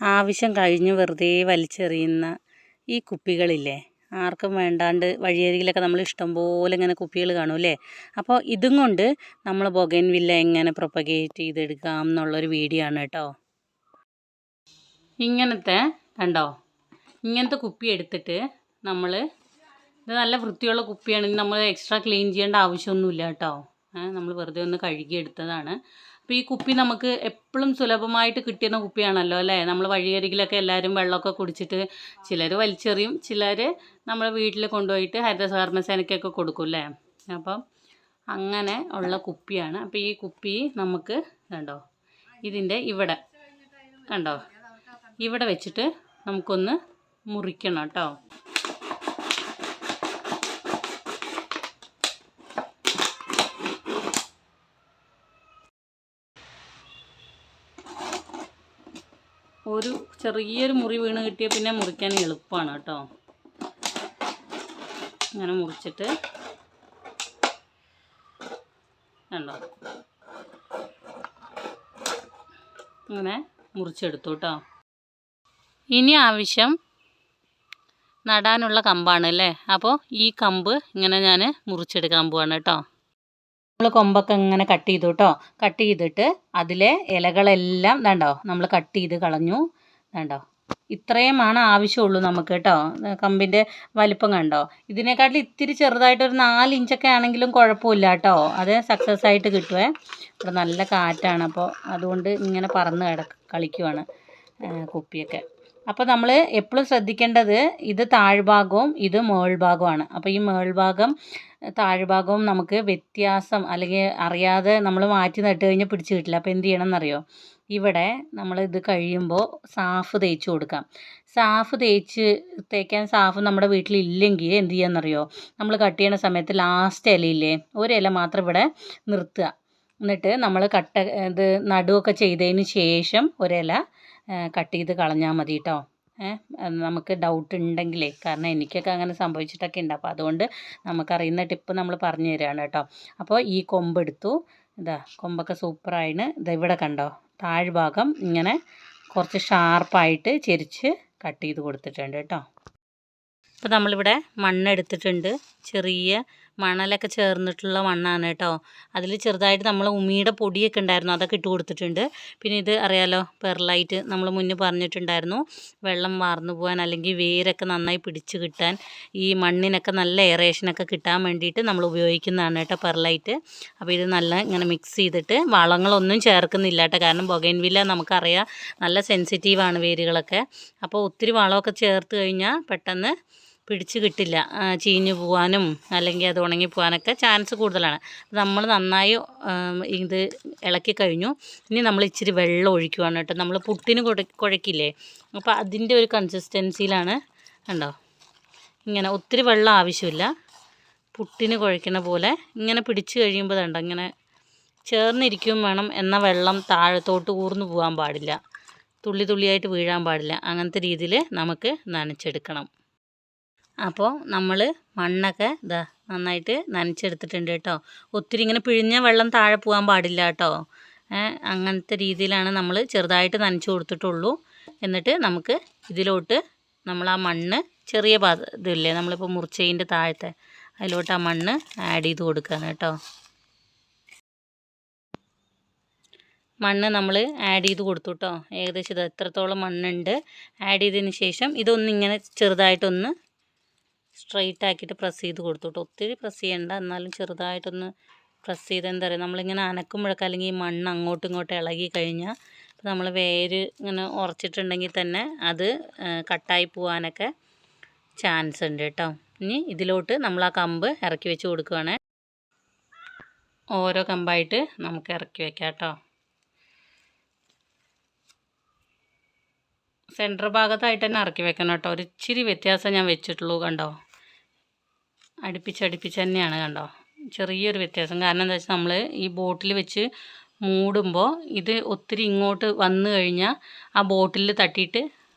ആവശ്യം കഴിഞ്ഞ് വെറുതെ വലിച്ചെറിയുന്ന ഈ കുപ്പികളില്ലേ, ആർക്കും വേണ്ടാണ്ട് വഴിയരികിലൊക്കെ നമ്മൾ ഇഷ്ടംപോലെ ഇങ്ങനെ കുപ്പികൾ കാണുമല്ലേ. അപ്പോൾ ഇതും കൊണ്ട് നമ്മൾ ബൊഗൈൻവില്ല എങ്ങനെ പ്രൊപ്പഗേറ്റ് ചെയ്തെടുക്കാം എന്നുള്ളൊരു വീഡിയോ ആണ് കേട്ടോ. ഇങ്ങനത്തെ കണ്ടോ, ഇങ്ങനത്തെ കുപ്പി എടുത്തിട്ട് നമ്മൾ, ഇത് നല്ല വൃത്തിയുള്ള കുപ്പിയാണെങ്കിൽ നമ്മൾ എക്സ്ട്രാ ക്ലീൻ ചെയ്യേണ്ട ആവശ്യമൊന്നുമില്ല കേട്ടോ. നമ്മൾ വെറുതെ ഒന്ന് കഴുകിയെടുത്തതാണ്. അപ്പോൾ ഈ കുപ്പി നമുക്ക് എപ്പോഴും സുലഭമായിട്ട് കിട്ടുന്ന കുപ്പിയാണല്ലോ അല്ലേ. നമ്മൾ വഴിയരികിലൊക്കെ എല്ലാവരും വെള്ളമൊക്കെ കുടിച്ചിട്ട് ചിലർ വലിച്ചെറിയും, ചിലർ നമ്മുടെ വീട്ടിൽ കൊണ്ടുപോയിട്ട് ഹരിതകർമ്മസേനയ്ക്കൊക്കെ കൊടുക്കും അല്ലേ. അപ്പം അങ്ങനെ ഉള്ള കുപ്പിയാണ്. അപ്പോൾ ഈ കുപ്പി നമുക്ക് കണ്ടോ, ഇതിൻ്റെ ഇവിടെ കണ്ടോ, ഇവിടെ വെച്ചിട്ട് നമുക്കൊന്ന് മുറിക്കണം കേട്ടോ. ഒരു ചെറിയൊരു മുറി വീണ് കിട്ടിയ പിന്നെ മുറിക്കാൻ എളുപ്പമാണ് കേട്ടോ. ഇങ്ങനെ മുറിച്ചിട്ട് കണ്ടോ, ഇങ്ങനെ മുറിച്ചെടുത്തു കേട്ടോ. ഇനി ആവശ്യം നടാനുള്ള കമ്പാണ് അല്ലേ. അപ്പോൾ ഈ കമ്പ് ഇങ്ങനെ ഞാൻ മുറിച്ചെടുക്കാൻ പോവാണ് കേട്ടോ. നമ്മൾ കൊമ്പൊക്കെ ഇങ്ങനെ കട്ട് ചെയ്തു കേട്ടോ. കട്ട് ചെയ്തിട്ട് അതിലെ ഇലകളെല്ലാം കണ്ടോ നമ്മൾ കട്ട് ചെയ്ത് കളഞ്ഞു. കണ്ടോ, ഇത്രയുമാണ് ആവശ്യമുള്ളൂ നമുക്ക് കേട്ടോ. കമ്പിൻ്റെ വലിപ്പം കണ്ടോ, ഇതിനെക്കാട്ടിൽ ഇത്തിരി ചെറുതായിട്ടൊരു 4 ഇഞ്ചൊക്കെ ആണെങ്കിലും കുഴപ്പമില്ല കേട്ടോ. അത് സക്സസ് ആയിട്ട് കിട്ടുമേ. ഇവിടെ നല്ല കാറ്റാണ്, അപ്പോൾ അതുകൊണ്ട് ഇങ്ങനെ പറന്ന് കളിക്കുവാണ് കുപ്പിയൊക്കെ. അപ്പോൾ നമ്മൾ എപ്പോഴും ശ്രദ്ധിക്കേണ്ടത് ഇത് താഴ്ഭാഗവും ഇത് മേൾഭാഗവുമാണ്. അപ്പോൾ ഈ മേൾഭാഗം താഴ്ഭാഗവും നമുക്ക് വ്യത്യാസം അല്ലെങ്കിൽ അറിയാതെ നമ്മൾ മാറ്റി നട്ട് കഴിഞ്ഞാൽ പിടിച്ച് കിട്ടില്ല. അപ്പോൾ എന്ത് ചെയ്യണം എന്നറിയോ, ഇവിടെ നമ്മൾ ഇത് കഴിയുമ്പോൾ സാഫ് തേച്ച് കൊടുക്കാം. സാഫ് തേക്കാൻ സാഫ് നമ്മുടെ വീട്ടിലില്ലെങ്കിൽ എന്ത് ചെയ്യാമെന്നറിയോ, നമ്മൾ കട്ട് ചെയ്യണ സമയത്ത് ലാസ്റ്റ് ഇലയില്ലേ, ഒരു ഇല മാത്രം ഇവിടെ നിർത്തുക. എന്നിട്ട് നമ്മൾ ഇത് നടുവൊക്കെ ചെയ്തതിന് ശേഷം ഒരില കട്ട് ചെയ്ത് കളഞ്ഞാൽ മതി കേട്ടോ. നമുക്ക് ഡൗട്ട് ഉണ്ടെങ്കിലേ, കാരണം എനിക്കൊക്കെ അങ്ങനെ സംഭവിച്ചിട്ടൊക്കെ ഉണ്ട്. അപ്പോൾ അതുകൊണ്ട് നമുക്കറിയുന്ന ടിപ്പ് നമ്മൾ പറഞ്ഞു തരികയാണ് കേട്ടോ. അപ്പോൾ ഈ കൊമ്പെടുത്തു, ഇതാ കൊമ്പൊക്കെ സൂപ്പറായിന്. ഇതാ ഇവിടെ കണ്ടോ, താഴ്ഭാഗം ഇങ്ങനെ കുറച്ച് ഷാർപ്പായിട്ട് ചെരിച്ച് കട്ട് ചെയ്ത് കൊടുത്തിട്ടുണ്ട് കേട്ടോ. അപ്പോൾ നമ്മളിവിടെ മണ്ണെടുത്തിട്ടുണ്ട്, ചെറിയ മണലൊക്കെ ചേർന്നിട്ടുള്ള മണ്ണാണ് കേട്ടോ. അതിൽ ചെറുതായിട്ട് നമ്മൾ ഉമിയുടെ പൊടിയൊക്കെ ഉണ്ടായിരുന്നു, അതൊക്കെ ഇട്ട് കൊടുത്തിട്ടുണ്ട്. പിന്നെ ഇത് അറിയാലോ, പെർലൈറ്റ് നമ്മൾ മുന്നേ പറഞ്ഞിട്ടുണ്ടായിരുന്നു, വെള്ളം വാർന്നു പോകാൻ അല്ലെങ്കിൽ വേരൊക്കെ നന്നായി പിടിച്ച് കിട്ടാൻ, ഈ മണ്ണിനൊക്കെ നല്ല എയറേഷനൊക്കെ കിട്ടാൻ വേണ്ടിയിട്ട് നമ്മൾ ഉപയോഗിക്കുന്നതാണ് കേട്ടോ പെർലൈറ്റ്. അപ്പോൾ ഇത് നല്ല ഇങ്ങനെ മിക്സ് ചെയ്തിട്ട്, വളങ്ങളൊന്നും ചേർക്കുന്നില്ല കേട്ടോ. കാരണം ബൊഗൈൻവില്ല നമുക്കറിയാം നല്ല സെൻസിറ്റീവാണ് വേരുകളൊക്കെ. അപ്പോൾ ഒത്തിരി വളമൊക്കെ ചേർത്ത് കഴിഞ്ഞാൽ പെട്ടെന്ന് പിടിച്ച് കിട്ടില്ല, ചീഞ്ഞു പോകാനും അല്ലെങ്കിൽ അത് ഉണങ്ങി പോകാനൊക്കെ ചാൻസ് കൂടുതലാണ്. നമ്മൾ നന്നായി ഇത് ഇളക്കി കഴിഞ്ഞു. ഇനി നമ്മൾ ഇച്ചിരി വെള്ളം ഒഴിക്കുവാണ് കേട്ടോ. നമ്മൾ പുട്ടിന് കുഴക്കില്ലേ, അപ്പോൾ അതിൻ്റെ ഒരു കൺസിസ്റ്റൻസിയിലാണ് കണ്ടോ. ഇങ്ങനെ ഒത്തിരി വെള്ളം ആവശ്യമില്ല, പുട്ടിന് കുഴക്കുന്ന പോലെ ഇങ്ങനെ പിടിച്ച് കഴിയുമ്പോൾ കണ്ടോ ഇങ്ങനെ ചേർന്നിരിക്കും വേണം. എന്നാൽ വെള്ളം താഴത്തോട്ട് ഊർന്നു പോകാൻ പാടില്ല, തുള്ളി തുള്ളിയായിട്ട് വീഴാൻ പാടില്ല. അങ്ങനത്തെ രീതിയിൽ നമുക്ക് നനച്ചെടുക്കണം. അപ്പോൾ നമ്മൾ മണ്ണൊക്കെ ഇതാ നന്നായിട്ട് നനച്ചെടുത്തിട്ടുണ്ട് കേട്ടോ. ഒത്തിരി ഇങ്ങനെ പിഴിഞ്ഞ വെള്ളം താഴെ പോകാൻ പാടില്ല കേട്ടോ. അങ്ങനത്തെ രീതിയിലാണ് നമ്മൾ ചെറുതായിട്ട് നനച്ച് കൊടുത്തിട്ടുള്ളൂ. എന്നിട്ട് നമുക്ക് ഇതിലോട്ട് നമ്മൾ ആ മണ്ണ് ചെറിയ ഇതില്ലേ നമ്മളിപ്പോൾ മുറിച്ചതിൻ്റെ താഴത്തെ, അതിലോട്ട് ആ മണ്ണ് ആഡ് ചെയ്ത് കൊടുക്കുകയാണ് കേട്ടോ. മണ്ണ് നമ്മൾ ആഡ് ചെയ്ത് കൊടുത്തു കേട്ടോ. ഏകദേശം ഇത് എത്രത്തോളം മണ്ണുണ്ട് ആഡ് ചെയ്തതിന് ശേഷം ഇതൊന്നിങ്ങനെ ചെറുതായിട്ടൊന്ന് സ്ട്രെയിറ്റ് ആക്കിയിട്ട് പ്രസ് ചെയ്ത് കൊടുത്തു കേട്ടോ. ഒത്തിരി പ്രസ് ചെയ്യണ്ട, എന്നാലും ചെറുതായിട്ടൊന്ന് പ്രസ് ചെയ്ത് എന്താ പറയുക, നമ്മളിങ്ങനെ അനക്കുമ്പോഴൊക്കെ അല്ലെങ്കിൽ ഈ മണ്ണ് അങ്ങോട്ടും ഇങ്ങോട്ടും ഇളകി കഴിഞ്ഞാൽ ഇപ്പോൾ നമ്മൾ വേര് ഇങ്ങനെ ഉറച്ചിട്ടുണ്ടെങ്കിൽ തന്നെ അത് കട്ടായി പോകാനൊക്കെ ചാൻസ് ഉണ്ട് കേട്ടോ. ഇനി ഇതിലോട്ട് നമ്മൾ ആ കമ്പ് ഇറക്കി വെച്ച് കൊടുക്കുകയാണ്. ഓരോ കമ്പായിട്ട് നമുക്ക് ഇറക്കി വെക്കാം കേട്ടോ. സെൻറ്റർ ഭാഗത്തായിട്ട് തന്നെ ഇറക്കി വെക്കണം കേട്ടോ. ഒരു ഇച്ചിരി വ്യത്യാസം ഞാൻ വെച്ചിട്ടുള്ളൂ കണ്ടോ, അടുപ്പിച്ചടുപ്പിച്ച് തന്നെയാണ് കണ്ടോ, ചെറിയൊരു വ്യത്യാസം. കാരണം എന്താ വെച്ചാൽ നമ്മൾ ഈ ബോട്ടിൽ വെച്ച് മൂടുമ്പോൾ ഇത് ഒത്തിരി ഇങ്ങോട്ട് വന്നു കഴിഞ്ഞാൽ ആ ബോട്ടിൽ തട്ടിയിട്ട്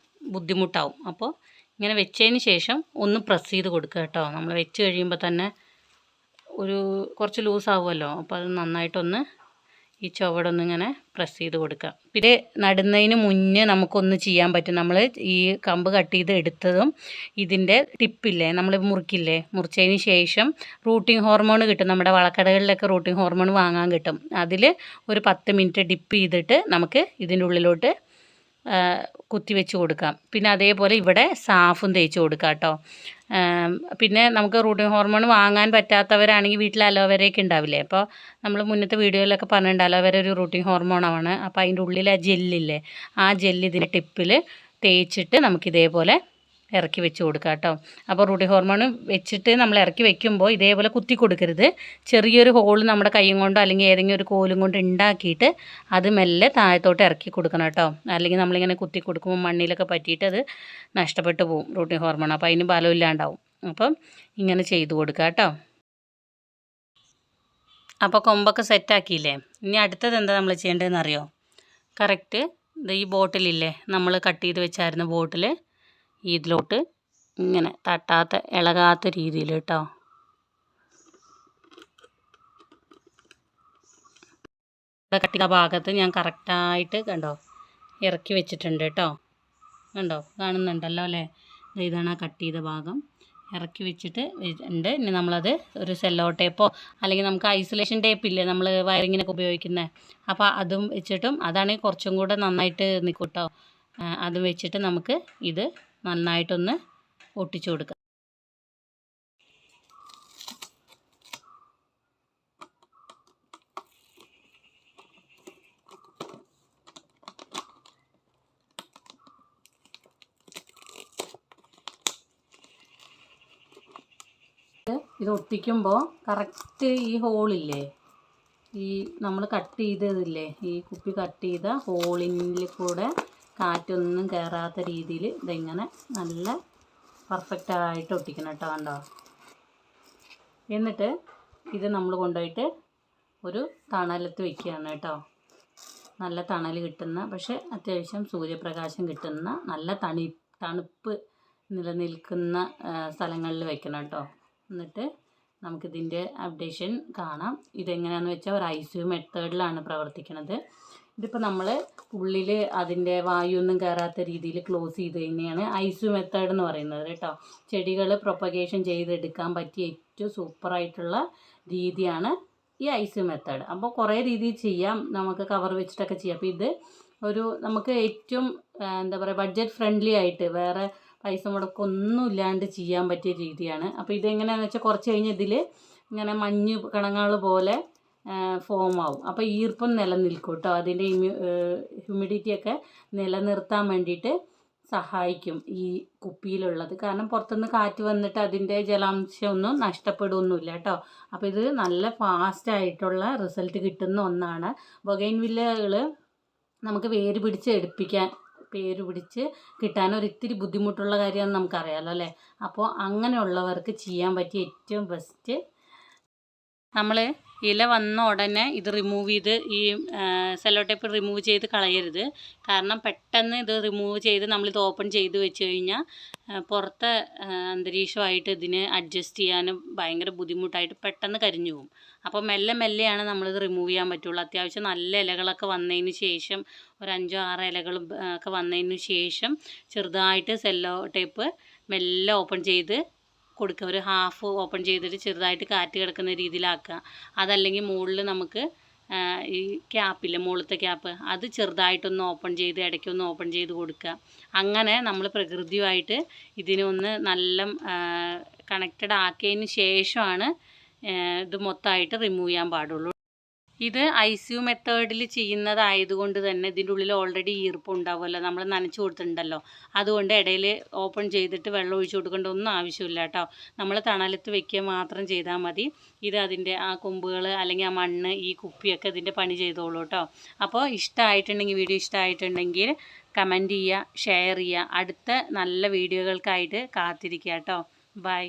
ബുദ്ധിമുട്ടാവും. അപ്പോൾ ഇങ്ങനെ വെച്ചതിന് ശേഷം ഒന്ന് പ്രസ് ചെയ്ത് കൊടുക്കുക കേട്ടോ. നമ്മൾ വെച്ച് കഴിയുമ്പോൾ തന്നെ ഒരു കുറച്ച് ലൂസാവുമല്ലോ, അപ്പോൾ അത് നന്നായിട്ടൊന്ന് ഈ ചുവടൊന്നിങ്ങനെ പ്രസ് ചെയ്ത് കൊടുക്കുക. പിന്നെ നടുന്നതിന് മുന്നേ നമുക്കൊന്ന് ചെയ്യാൻ പറ്റും. നമ്മൾ ഈ കമ്പ് കട്ട് ചെയ്ത് എടുത്തതും ഇതിൻ്റെ ടിപ്പില്ലേ, നമ്മൾ മുറിച്ചതിന് ശേഷം റൂട്ടിംഗ് ഹോർമോൺ കിട്ടും. നമ്മുടെ വളക്കടകളിലൊക്കെ റൂട്ടിംഗ് ഹോർമോൺ വാങ്ങാൻ കിട്ടും. അതിൽ ഒരു 10 മിനിറ്റ് ഡിപ്പ് ചെയ്തിട്ട് നമുക്ക് ഇതിൻ്റെ ഉള്ളിലോട്ട് കുത്തിവെച്ച് കൊടുക്കാം. പിന്നെ അതേപോലെ ഇവിടെ സാഫും തേച്ച് കൊടുക്കാം കേട്ടോ. പിന്നെ നമുക്ക് റൂട്ടിംഗ് ഹോർമോൺ വാങ്ങാൻ പറ്റാത്തവരാണെങ്കിൽ വീട്ടിൽ അലോവേരയൊക്കെ ഉണ്ടാവില്ലേ, അപ്പോൾ നമ്മൾ മുന്നത്തെ വീഡിയോയിലൊക്കെ പറഞ്ഞിട്ടുണ്ട് അലോവേര ഒരു റൂട്ടിംഗ് ഹോർമോണാണ്. അപ്പോൾ അതിൻ്റെ ഉള്ളിൽ ആ ജെല്ലില്ലേ, ആ ജെല്ല് ഇതിൻ്റെ ടിപ്പിൽ തേച്ചിട്ട് നമുക്കിതേപോലെ ഇറക്കി വെച്ച് കൊടുക്കാം കേട്ടോ. അപ്പോൾ റൂട്ടിംഗ് ഹോർമോൺ വെച്ചിട്ട് നമ്മൾ ഇറക്കി വെക്കുമ്പോൾ ഇതേപോലെ കുത്തി കൊടുക്കരുത്. ചെറിയൊരു ഹോൾ നമ്മുടെ കൈയും കൊണ്ടോ അല്ലെങ്കിൽ ഏതെങ്കിലും ഒരു കോലും കൊണ്ട് ഉണ്ടാക്കിയിട്ട് അത് മെല്ലെ താഴത്തോട്ട് ഇറക്കി കൊടുക്കണം കേട്ടോ. അല്ലെങ്കിൽ നമ്മളിങ്ങനെ കുത്തി കൊടുക്കുമ്പോൾ മണ്ണിലൊക്കെ പറ്റിയിട്ട് അത് നഷ്ടപ്പെട്ടു പോകും റൂട്ടിംഗ് ഹോർമോൺ. അപ്പോൾ അതിന് ബലമില്ലാണ്ടാവും. അപ്പം ഇങ്ങനെ ചെയ്ത് കൊടുക്കുക കേട്ടോ. അപ്പോൾ കൊമ്പൊക്കെ സെറ്റാക്കിയില്ലേ, ഇനി അടുത്തത് എന്താ നമ്മൾ ചെയ്യേണ്ടതെന്ന് അറിയോ? കറക്റ്റ് ഈ ബോട്ടിലില്ലേ, നമ്മൾ കട്ട് ചെയ്ത് വെച്ചായിരുന്ന ബോട്ടിൽ ഇതിലോട്ട് ഇങ്ങനെ തട്ടാത്ത ഇളകാത്ത രീതിയിൽ കേട്ടോ. കട്ടിയ ഭാഗത്ത് ഞാൻ കറക്റ്റായിട്ട് കണ്ടോ ഇറക്കി വെച്ചിട്ടുണ്ട് കേട്ടോ. കണ്ടോ, കാണുന്നുണ്ടല്ലോ അല്ലേ? ഇതാണ് ആ കട്ട് ചെയ്ത ഭാഗം ഇറക്കി വെച്ചിട്ട് ഉണ്ട്. ഇനി നമ്മളത് ഒരു സെല്ലോ ടേപ്പോ അല്ലെങ്കിൽ നമുക്ക് ഐസൊലേഷൻ ടേപ്പ് ഇല്ലേ നമ്മൾ വയറിങ്ങിനൊക്കെ ഉപയോഗിക്കുന്നത്, അപ്പോൾ അതും വെച്ചിട്ടും അതാണ് കുറച്ചും കൂടെ നന്നായിട്ട് നിൽക്കും കേട്ടോ. അതും വെച്ചിട്ട് നമുക്ക് ഇത് നന്നായിട്ടൊന്ന് ഒട്ടിച്ചു കൊടുക്കാം. ഇത് ഒട്ടിക്കുമ്പോൾ കറക്റ്റ് ഈ ഹോളില്ലേ, ഈ നമ്മൾ കട്ട് ചെയ്തതില്ലേ, ഈ കുപ്പി കട്ട് ചെയ്ത ഹോളിൽ കൂടെ കാറ്റൊന്നും കയറാത്ത രീതിയിൽ ഇതിങ്ങനെ നല്ല പെർഫെക്റ്റായിട്ട് ഒട്ടിക്കണം കേട്ടോ. കണ്ടോ? എന്നിട്ട് ഇത് നമ്മൾ കൊണ്ടുപോയിട്ട് ഒരു തണലത്ത് വയ്ക്കുകയാണ് കേട്ടോ. നല്ല തണൽ കിട്ടുന്ന, പക്ഷേ അത്യാവശ്യം സൂര്യപ്രകാശം കിട്ടുന്ന നല്ല തണുപ്പ് നിലനിൽക്കുന്ന സ്ഥലങ്ങളിൽ വെക്കണം കേട്ടോ. എന്നിട്ട് നമുക്കിതിൻ്റെ അപ്ഡേഷൻ കാണാം. ഇതെങ്ങനെയാണെന്ന് വെച്ചാൽ ഒരു ഐസിയു മെത്തേഡിലാണ് പ്രവർത്തിക്കുന്നത്. ഇതിപ്പോൾ നമ്മൾ ഉള്ളിൽ അതിൻ്റെ വായുവൊന്നും കയറാത്ത രീതിയിൽ ക്ലോസ് ചെയ്ത് തന്നെയാണ് ഐസിയു മെത്തേഡ് എന്ന് പറയുന്നത് കേട്ടോ. ചെടികൾ പ്രൊപ്പഗേഷൻ ചെയ്തെടുക്കാൻ പറ്റിയ ഏറ്റവും സൂപ്പറായിട്ടുള്ള രീതിയാണ് ഈ ഐസിയു മെത്തേഡ്. അപ്പോൾ കുറേ രീതിയിൽ ചെയ്യാം, നമുക്ക് കവർ വെച്ചിട്ടൊക്കെ ചെയ്യാം. അപ്പോൾ ഇത് ഒരു നമുക്ക് ഏറ്റവും എന്താ പറയുക ബഡ്ജറ്റ് ഫ്രണ്ട്ലി ആയിട്ട് വേറെ പൈസ മുടക്കൊന്നും ഇല്ലാണ്ട് ചെയ്യാൻ പറ്റിയ രീതിയാണ്. അപ്പോൾ ഇതെങ്ങനെയാണെന്ന് വെച്ചാൽ കുറച്ച് കഴിഞ്ഞ് ഇതിൽ ഇങ്ങനെ മഞ്ഞ് കണങ്ങൾ പോലെ ഫോം ആവും. അപ്പോൾ ഈർപ്പം നിലനിൽക്കും കേട്ടോ. അതിൻ്റെ ഹ്യൂമിഡിറ്റിയൊക്കെ നിലനിർത്താൻ വേണ്ടിയിട്ട് സഹായിക്കും ഈ കുപ്പിയിലുള്ളത്. കാരണം പുറത്തുനിന്ന് കാറ്റ് വന്നിട്ട് അതിൻ്റെ ജലാംശമൊന്നും നഷ്ടപ്പെടുകയൊന്നുമില്ല കേട്ടോ. അപ്പോൾ ഇത് നല്ല ഫാസ്റ്റായിട്ടുള്ള റിസൾട്ട് കിട്ടുന്ന ഒന്നാണ്. ബൊഗൈൻവില്ലകൾ നമുക്ക് വേര് പിടിച്ച് കിട്ടാൻ ഒരിത്തിരി ബുദ്ധിമുട്ടുള്ള കാര്യമാണെന്ന് നമുക്കറിയാമല്ലോ അല്ലേ. അപ്പോൾ അങ്ങനെയുള്ളവർക്ക് ചെയ്യാൻ പറ്റിയ ഏറ്റവും ബെസ്റ്റ്, നമ്മൾ ഇല വന്ന ഉടനെ ഇത് റിമൂവ് ചെയ്ത് ഈ സെല്ലോ ടേപ്പ് റിമൂവ് ചെയ്ത് കളയരുത്. കാരണം പെട്ടെന്ന് ഇത് റിമൂവ് ചെയ്ത് നമ്മളിത് ഓപ്പൺ ചെയ്ത് വെച്ച് കഴിഞ്ഞാൽ പുറത്തെ അന്തരീക്ഷമായിട്ട് ഇതിന് അഡ്ജസ്റ്റ് ചെയ്യാനും ഭയങ്കര ബുദ്ധിമുട്ടായിട്ട് പെട്ടെന്ന് കരിഞ്ഞു പോകും. അപ്പോൾ മെല്ലെ മെല്ലെയാണ് നമ്മളിത് റിമൂവ് ചെയ്യാൻ പറ്റുള്ളൂ. അത്യാവശ്യം നല്ല ഇലകളൊക്കെ വന്നതിന് ശേഷം ഒരു 5-6 ഇലകൾ ഒക്കെ വന്നതിന് ശേഷം ചെറുതായിട്ട് സെല്ലോ ടേപ്പ് മെല്ലെ ഓപ്പൺ ചെയ്ത് കൊടുക്കുക. ഒരു ഹാഫ് ഓപ്പൺ ചെയ്തിട്ട് ചെറുതായിട്ട് കാറ്റ് കിടക്കുന്ന രീതിയിലാക്കുക. അതല്ലെങ്കിൽ മുകളിൽ നമുക്ക് ഈ ക്യാപ്പില്ലേ, മുകളിലത്തെ ക്യാപ്പ്, അത് ചെറുതായിട്ടൊന്ന് ഓപ്പൺ ചെയ്ത് ഇടയ്ക്കൊന്ന് ഓപ്പൺ ചെയ്ത് കൊടുക്കുക. അങ്ങനെ നമ്മൾ പ്രകൃതിയുമായിട്ട് ഇതിനൊന്ന് നല്ല കണക്റ്റഡ് ആക്കിയതിന് ശേഷമാണ് ഇത് മൊത്തമായിട്ട് റിമൂവ് ചെയ്യാൻ പാടുള്ളൂ. ഇത് ഐസിയു മെത്തേഡിൽ ചെയ്യുന്നതായതുകൊണ്ട് തന്നെ ഇതിൻ്റെ ഉള്ളിൽ ഓൾറെഡി ഈർപ്പം ഉണ്ടാവുമല്ലോ, നമ്മൾ നനച്ച് കൊടുത്തിട്ടുണ്ടല്ലോ. അതുകൊണ്ട് ഇടയിൽ ഓപ്പൺ ചെയ്തിട്ട് വെള്ളം ഒഴിച്ച് കൊടുക്കേണ്ട ഒന്നും ആവശ്യമില്ല കേട്ടോ. നമ്മൾ തണലത്ത് വെക്കുക മാത്രം ചെയ്താൽ മതി. ഇത് അതിൻ്റെ ആ കൊമ്പുകൾ അല്ലെങ്കിൽ ആ മണ്ണ് ഈ കുപ്പിയൊക്കെ ഇതിൻ്റെ പണി ചെയ്തോളൂ കേട്ടോ. അപ്പോൾ വീഡിയോ ഇഷ്ടമായിട്ടുണ്ടെങ്കിൽ കമൻറ്റ് ചെയ്യുക, ഷെയർ ചെയ്യുക. അടുത്ത നല്ല വീഡിയോകൾക്കായിട്ട് കാത്തിരിക്കുക കേട്ടോ. ബൈ.